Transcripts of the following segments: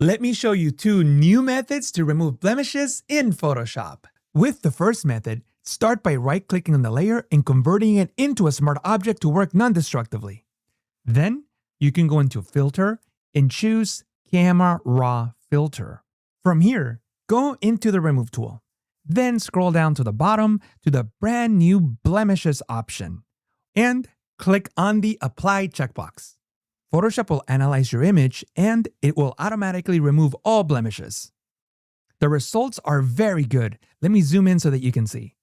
Let me show you two new methods to remove blemishes in Photoshop. With the first method, start by right-clicking on the layer and converting it into a smart object to work non-destructively. Then, you can go into Filter and choose Camera Raw Filter. From here, go into the Remove tool. Then scroll down to the bottom to the brand new Blemishes option. And click on the Apply checkbox. Photoshop will analyze your image and it will automatically remove all blemishes. The results are very good. Let me zoom in so that you can see.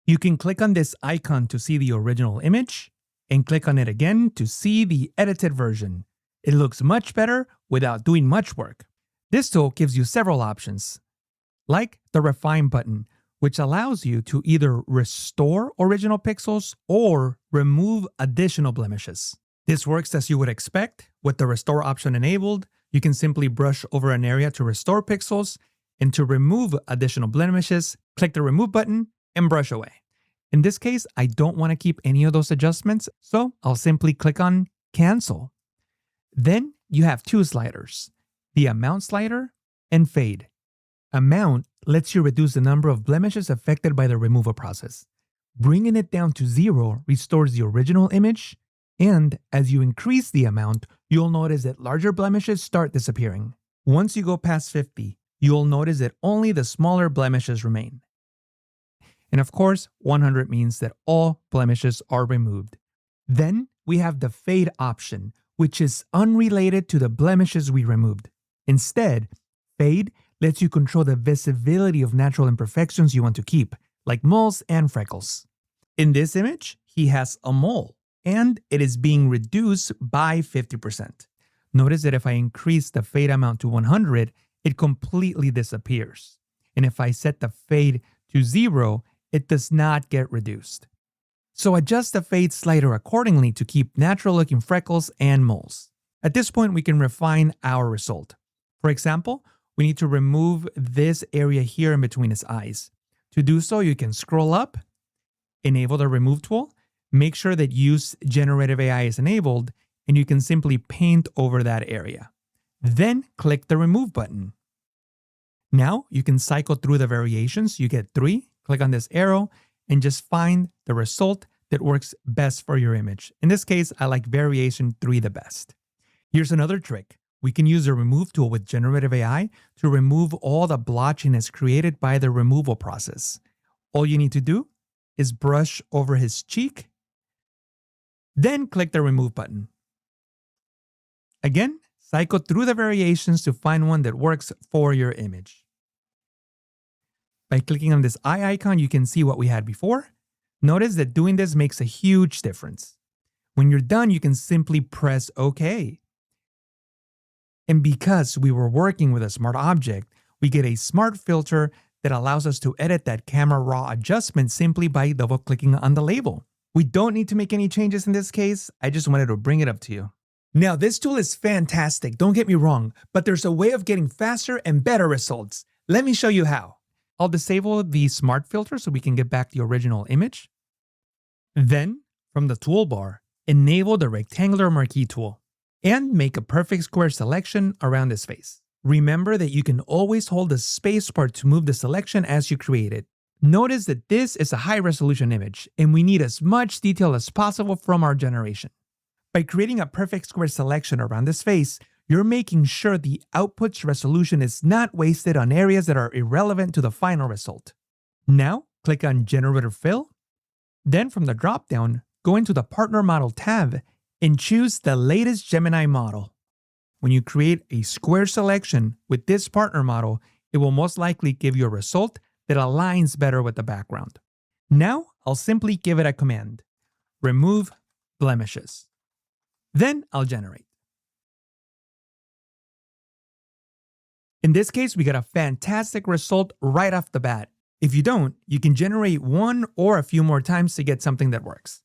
You can click on this icon to see the original image and click on it again to see the edited version. It looks much better without doing much work. This tool gives you several options, like the Refine button, which allows you to either restore original pixels or remove additional blemishes. This works as you would expect. With the Restore option enabled, you can simply brush over an area to restore pixels, and to remove additional blemishes, click the Remove button and brush away. In this case, I don't want to keep any of those adjustments, so I'll simply click on Cancel. Then you have two sliders, the Amount slider and Fade. Amount lets you reduce the number of blemishes affected by the removal process. Bringing it down to 0 restores the original image, and as you increase the amount, you'll notice that larger blemishes start disappearing. Once you go past 50, you'll notice that only the smaller blemishes remain. And of course, 100 means that all blemishes are removed. Then we have the Fade option, which is unrelated to the blemishes we removed. Instead, Fade lets you control the visibility of natural imperfections you want to keep, like moles and freckles. In this image, he has a mole, and it is being reduced by 50%. Notice that if I increase the fade amount to 100, it completely disappears. And if I set the fade to 0, it does not get reduced. So adjust the fade slider accordingly to keep natural looking freckles and moles. At this point, we can refine our result. For example, we need to remove this area here in between his eyes. To do so, you can scroll up, enable the Remove tool, make sure that Use Generative AI is enabled, and you can simply paint over that area. Then click the Remove button. Now you can cycle through the variations. You get 3, click on this arrow, and just find the result that works best for your image. In this case, I like variation 3 the best. Here's another trick. We can use the Remove tool with Generative AI to remove all the blotchiness created by the removal process. All you need to do is brush over his cheek, then click the Remove button. Again, cycle through the variations to find one that works for your image. By clicking on this eye icon, you can see what we had before. Notice that doing this makes a huge difference. When you're done, you can simply press OK. And because we were working with a smart object, we get a smart filter that allows us to edit that Camera Raw adjustment simply by double-clicking on the label. We don't need to make any changes in this case. I just wanted to bring it up to you. Now, this tool is fantastic, don't get me wrong, but there's a way of getting faster and better results. Let me show you how. I'll disable the smart filter so we can get back the original image. Then, from the toolbar, enable the rectangular marquee tool and make a perfect square selection around his face. Remember that you can always hold the space bar to move the selection as you create it. Notice that this is a high-resolution image, and we need as much detail as possible from our generation. By creating a perfect square selection around this face, you're making sure the output's resolution is not wasted on areas that are irrelevant to the final result. Now, click on Generative Fill. Then from the drop-down, go into the Partner Model tab and choose the latest Gemini model. When you create a square selection with this partner model, it will most likely give you a result that aligns better with the background. Now, I'll simply give it a command. Remove blemishes. Then I'll generate. In this case, we got a fantastic result right off the bat. If you don't, you can generate one or a few more times to get something that works.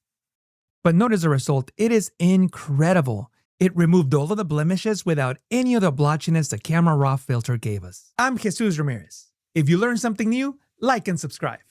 But notice the result, it is incredible. It removed all of the blemishes without any of the blotchiness the Camera Raw filter gave us. I'm Jesus Ramirez. If you learned something new, like and subscribe.